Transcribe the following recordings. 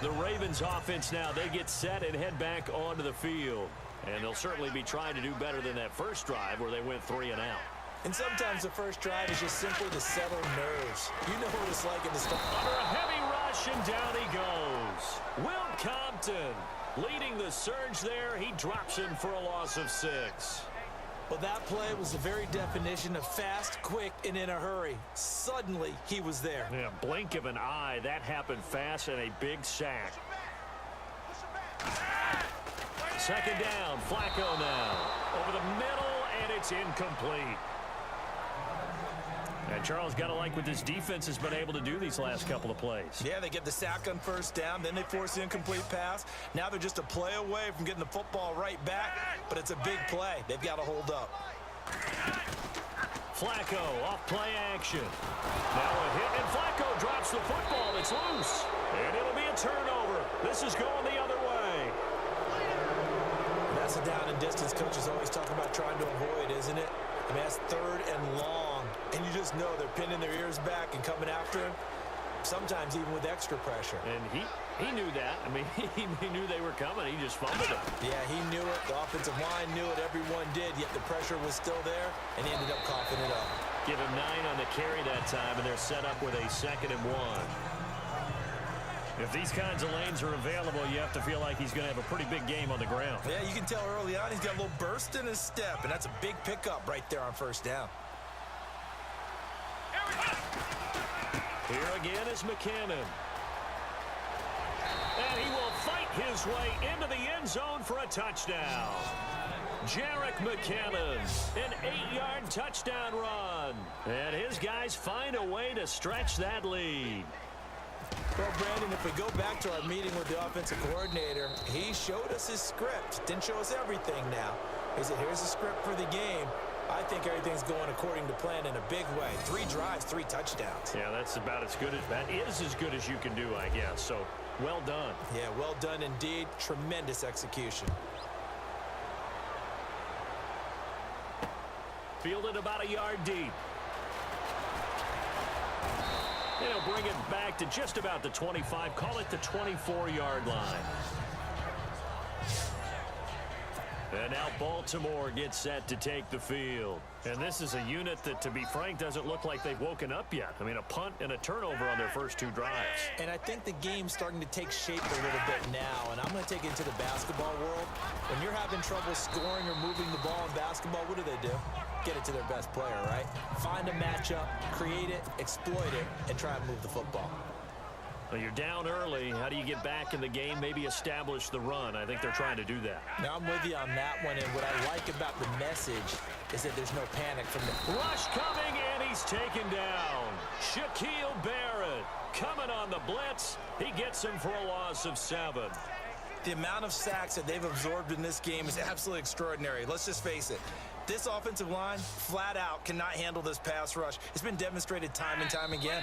The Ravens offense now, they get set and head back onto the field. And they'll certainly be trying to do better than that first drive where they went 3 and out. And sometimes the first drive is just simply to settle nerves. You know what it's like in the start. Under a heavy rush, and down he goes. Will Compton leading the surge there. He drops him for a loss of 6. Well, that play was the very definition of fast, quick, and in a hurry. Suddenly, he was there. Yeah, blink of an eye. That happened fast and a big sack. Second down, Flacco now. Over the middle, and it's incomplete. And Charles, got to like what this defense has been able to do these last couple of plays. Yeah, they get the sack on first down, then they force the incomplete pass. Now they're just a play away from getting the football right back, but it's a big play. They've got to hold up. Flacco off play action. Now a hit, and Flacco drops the football. It's loose, and it'll be a turnover. This is going the other way. That's a down and distance coaches always talk about trying to avoid, isn't it? I mean, that's 3rd and long, and you just know they're pinning their ears back and coming after him, sometimes even with extra pressure. And he knew that. I mean, he knew they were coming. He just fumbled it. Yeah, he knew it. The offensive line knew it. Everyone did, yet the pressure was still there, and he ended up coughing it up. Give him 9 on the carry that time, and they're set up with a 2nd and 1. If these kinds of lanes are available, you have to feel like he's going to have a pretty big game on the ground. Yeah, you can tell early on he's got a little burst in his step, and that's a big pickup right there on first down. Here again is McKinnon. And he will fight his way into the end zone for a touchdown. Jerick McKinnon, an 8-yard touchdown run. And his guys find a way to stretch that lead. Well, Brandon, if we go back to our meeting with the offensive coordinator, he showed us his script. Didn't show us everything now. He said, here's the script for the game. I think everything's going according to plan in a big way. 3 drives, 3 touchdowns. Yeah, that's about as good as that is as good as you can do, I guess. So, well done. Yeah, well done indeed. Tremendous execution. Fielded about a yard deep. And he'll bring it back to just about the 25. Call it the 24-yard line. And now Baltimore gets set to take the field. And this is a unit that, to be frank, doesn't look like they've woken up yet. I mean, a punt and a turnover on their first 2 drives. And I think the game's starting to take shape a little bit now. And I'm going to take it into the basketball world. When you're having trouble scoring or moving the ball in basketball, what do? Get it to their best player, right? Find a matchup, create it, exploit it, and try and move the football. Well, you're down early. How do you get back in the game? Maybe establish the run. I think they're trying to do that. Now, I'm with you on that one, and what I like about the message is that there's no panic from the... Rush coming, and he's taken down. Shaquille Barrett coming on the blitz. He gets him for a loss of 7. The amount of sacks that they've absorbed in this game is absolutely extraordinary. Let's just face it. This offensive line, flat out, cannot handle this pass rush. It's been demonstrated time and time again.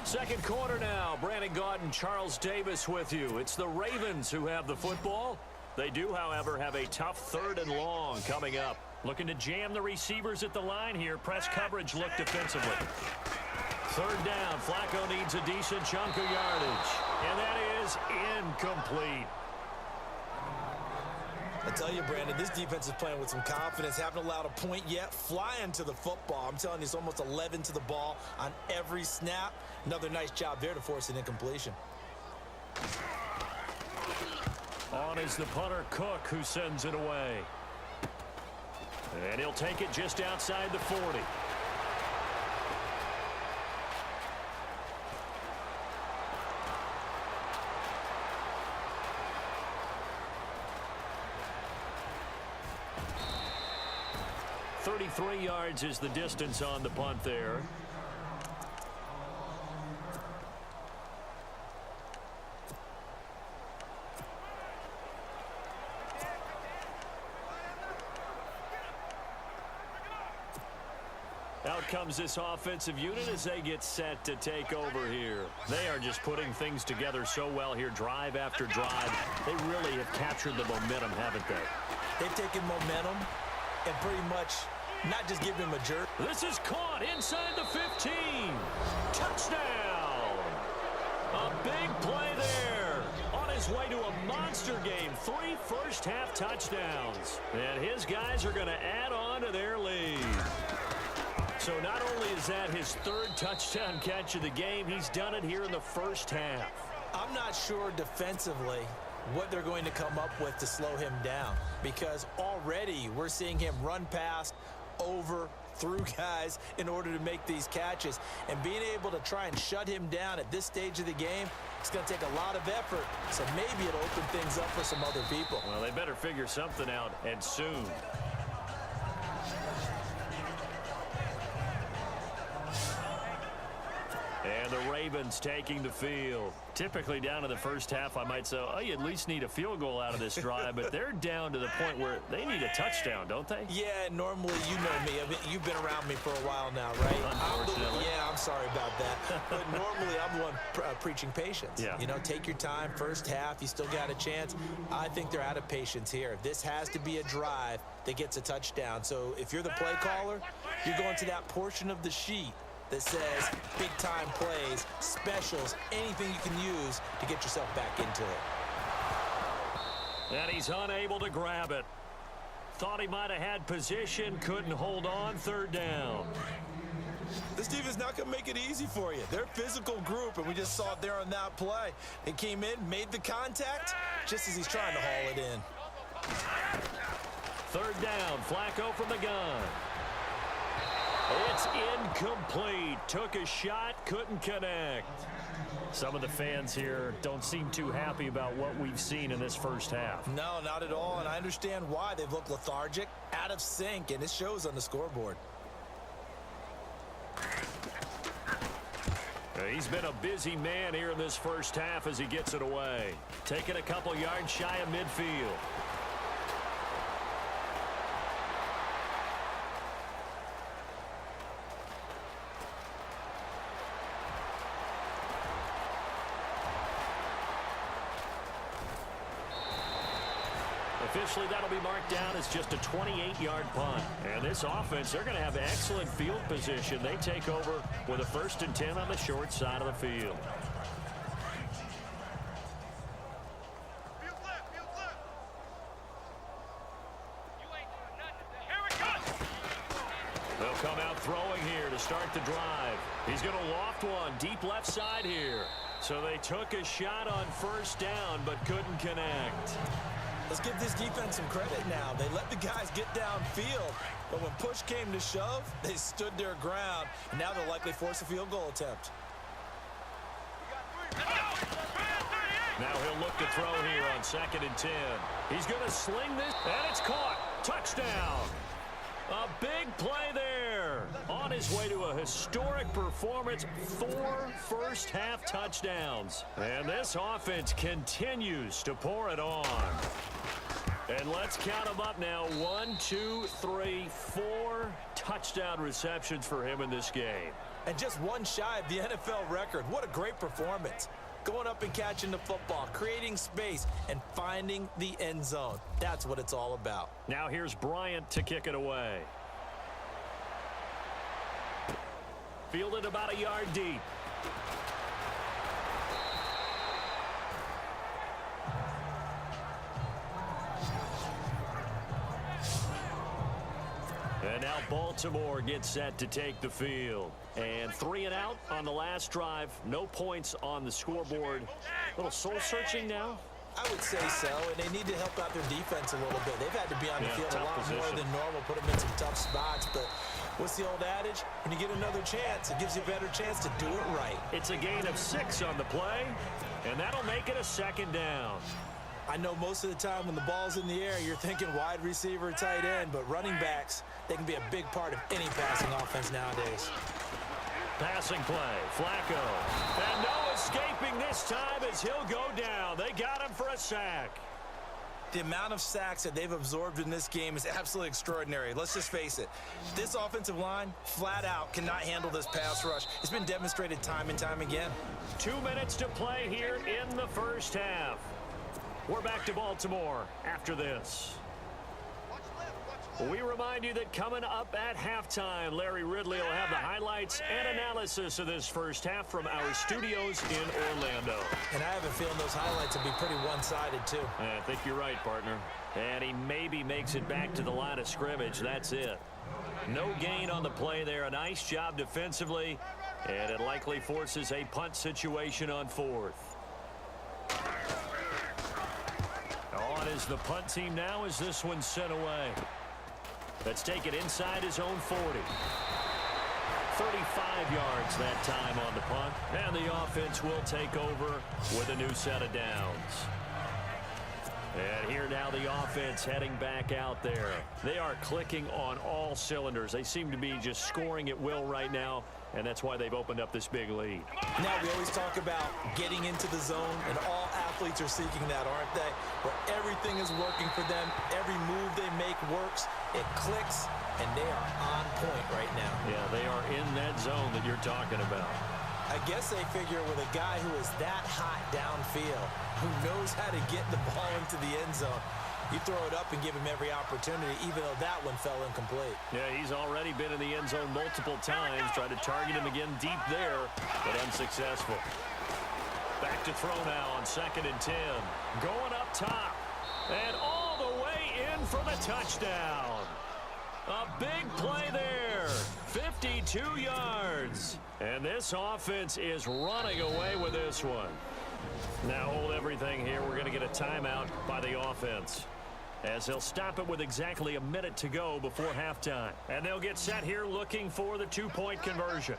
Second quarter now. Brandon Gaudin, Charles Davis with you. It's the Ravens who have the football. They do, however, have a tough 3rd and long coming up. Looking to jam the receivers at the line here. Press coverage look defensively. 3rd down. Flacco needs a decent chunk of yardage. And that is incomplete. I tell you, Brandon, this defense is playing with some confidence. Haven't allowed a point yet. Flying to the football. I'm telling you, it's almost 11 to the ball on every snap. Another nice job there to force an incompletion. On is the punter, Cook, who sends it away. And he'll take it just outside the 40. .33 yards is the distance on the punt there. Out comes this offensive unit as they get set to take over here. They are just putting things together so well here, drive after drive. They really have captured the momentum, haven't they? They've taken momentum and pretty much not just given him a jerk. This is caught inside the 15. Touchdown! A big play there. On his way to a monster game. 3 first-half touchdowns. And his guys are going to add on to their lead. So not only is that his 3rd touchdown catch of the game, he's done it here in the first half. I'm not sure defensively what they're going to come up with to slow him down, because already we're seeing him run past, over, through guys in order to make these catches. And being able to try and shut him down at this stage of the game, it's going to take a lot of effort. So maybe it'll open things up for some other people. Well, they better figure something out, and soon. And the Ravens taking the field. Typically down in the first half, I might say, oh, you at least need a field goal out of this drive, but they're down to the point where they need a touchdown, don't they? Yeah, normally, you know me. I mean, you've been around me for a while now, right? Unfortunately. I'm sorry about that. But normally, I'm the one preaching patience. Yeah. You know, take your time. First half, you still got a chance. I think they're out of patience here. This has to be a drive that gets a touchdown. So if you're the play caller, you're going to that portion of the sheet that says big-time plays, specials, anything you can use to get yourself back into it. And he's unable to grab it. Thought he might have had position, couldn't hold on, 3rd down. This defense is not going to make it easy for you. They're a physical group, and we just saw it there on that play. They came in, made the contact, just as he's trying to haul it in. 3rd down, Flacco from the gun. It's incomplete. Took a shot, couldn't connect. Some of the fans here don't seem too happy about what we've seen in this first half. No, not at all, and I understand why. They've looked lethargic, out of sync, and it shows on the scoreboard. He's been a busy man here in this first half as he gets it away. Taking a couple yards shy of midfield. Officially, that'll be marked down as just a 28-yard punt. And this offense, they're going to have excellent field position. They take over with a 1st and 10 on the short side of the field. They'll come out throwing here to start the drive. He's going to loft one deep left side here. So they took a shot on 1st down but couldn't connect. Let's give this defense some credit now. They let the guys get downfield, but when push came to shove, they stood their ground, and now they'll likely force a field goal attempt. Now he'll look to throw here on 2nd and 10. He's going to sling this, and it's caught. Touchdown. A big play there. On his way to a historic performance, 4 first-half touchdowns. And this offense continues to pour it on. And let's count them up now. 1, 2, 3, 4 touchdown receptions for him in this game. And just one shy of the NFL record. What a great performance. Going up and catching the football, creating space, and finding the end zone. That's what it's all about. Now here's Bryant to kick it away. Fielded about a yard deep. And now Baltimore gets set to take the field. And 3 and out on the last drive. No points on the scoreboard. A little soul-searching now. I would say so, and they need to help out their defense a little bit. They've had to be on the field a lot more than normal, put them in some tough spots. But what's the old adage? When you get another chance, it gives you a better chance to do it right. It's a gain of 6 on the play, and that'll make it a 2nd down. I know most of the time when the ball's in the air, you're thinking wide receiver, tight end, but running backs, they can be a big part of any passing offense nowadays. Passing play, Flacco. And no escaping this time as he'll go down. They got him for a sack. The amount of sacks that they've absorbed in this game is absolutely extraordinary. Let's just face it. This offensive line, flat out, cannot handle this pass rush. It's been demonstrated time and time again. 2 minutes to play here in the first half. We're back to Baltimore after this. We remind you that coming up at halftime, Larry Ridley will have the highlights highlights and analysis of this first half from our studios in Orlando. And I have a feeling those highlights will be pretty one-sided, too. I think you're right, partner. And he maybe makes it back to the line of scrimmage. That's it. No gain on the play there. A nice job defensively. And it likely forces a punt situation on fourth. On is the punt team now as this one's sent away. Let's take it inside his own 40. 35 yards that time on the punt. And the offense will take over with a new set of downs. And here now the offense heading back out there. They are clicking on all cylinders. They seem to be just scoring at will right now, and that's why they've opened up this big lead. Now, we always talk about getting into the zone, and all athletes are seeking that, aren't they? Where everything is working for them. Every move they make works. It clicks, and they are on point right now. Yeah, they are in that zone that you're talking about. I guess they figure with a guy who is that hot downfield, who knows how to get the ball into the end zone, you throw it up and give him every opportunity, even though that one fell incomplete. Yeah, he's already been in the end zone multiple times. Tried to target him again deep there, but unsuccessful. Back to throw now on 2nd and 10. Going up top. And all the way in for the touchdown. A big play there. 52 yards. And this offense is running away with this one. Now hold everything here. We're going to get a timeout by the offense, as they'll stop it with exactly a minute to go before halftime. And they'll get set here looking for the two-point conversion.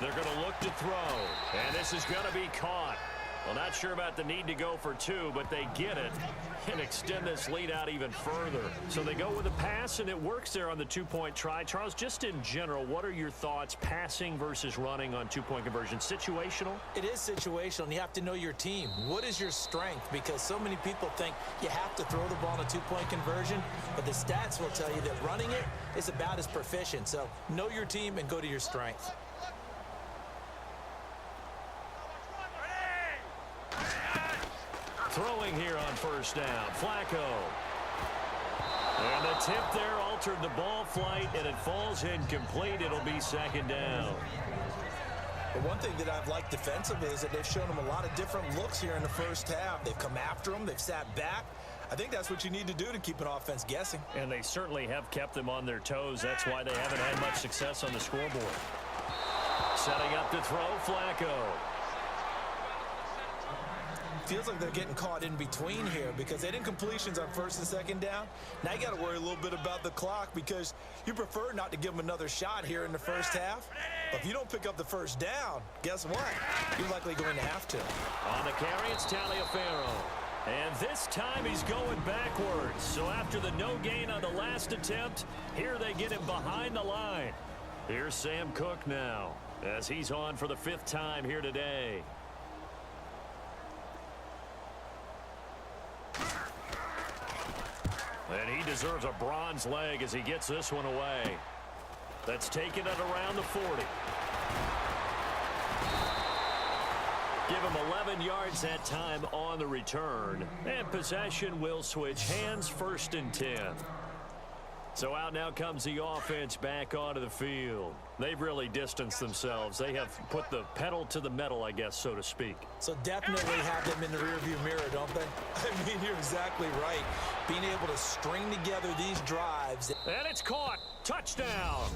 They're going to look to throw. And this is going to be caught. Well, not sure about the need to go for two, but they get it and extend this lead out even further. So they go with a pass, and it works there on the two-point try. Charles, just in general, what are your thoughts passing versus running on two-point conversion? Situational? It is situational, and you have to know your team. What is your strength? Because so many people think you have to throw the ball in a two-point conversion, but the stats will tell you that running it is about as proficient. So know your team and go to your strength. Throwing here on first down, Flacco. And the tip there altered the ball flight, and it falls incomplete. It'll be 2nd down. But one thing that I've liked defensively is that they've shown them a lot of different looks here in the first half. They've come after them. They've sat back. I think that's what you need to do to keep an offense guessing. And they certainly have kept them on their toes. That's why they haven't had much success on the scoreboard. Setting up to throw, Flacco. Feels like they're getting caught in between here because they didn't completions on 1st and 2nd down. Now you got to worry a little bit about the clock because you prefer not to give them another shot here in the first half. But if you don't pick up the first down, guess what? You're likely going to have to. On the carry, it's Taliaferro. And this time he's going backwards. So after the no gain on the last attempt, here they get him behind the line. Here's Sam Cook now as he's on for the 5th time here today. And he deserves a bronze leg as he gets this one away. That's taken it around the 40. Give him 11 yards that time on the return. And possession will switch hands, 1st and 10. So out now comes the offense back onto the field. They've really distanced themselves. They have put the pedal to the metal, I guess, so to speak. So definitely have them in the rearview mirror, don't they? I mean, you're exactly right. Being able to string together these drives. And it's caught. Touchdown.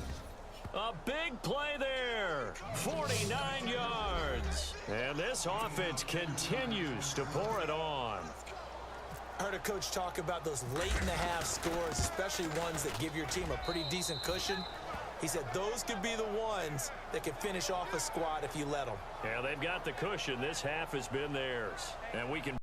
A big play there. 49 yards. And this offense continues to pour it on. I heard a coach talk about those late-in-the-half scores, especially ones that give your team a pretty decent cushion. He said those could be the ones that can finish off a squad if you let them. Yeah, they've got the cushion. This half has been theirs. And we can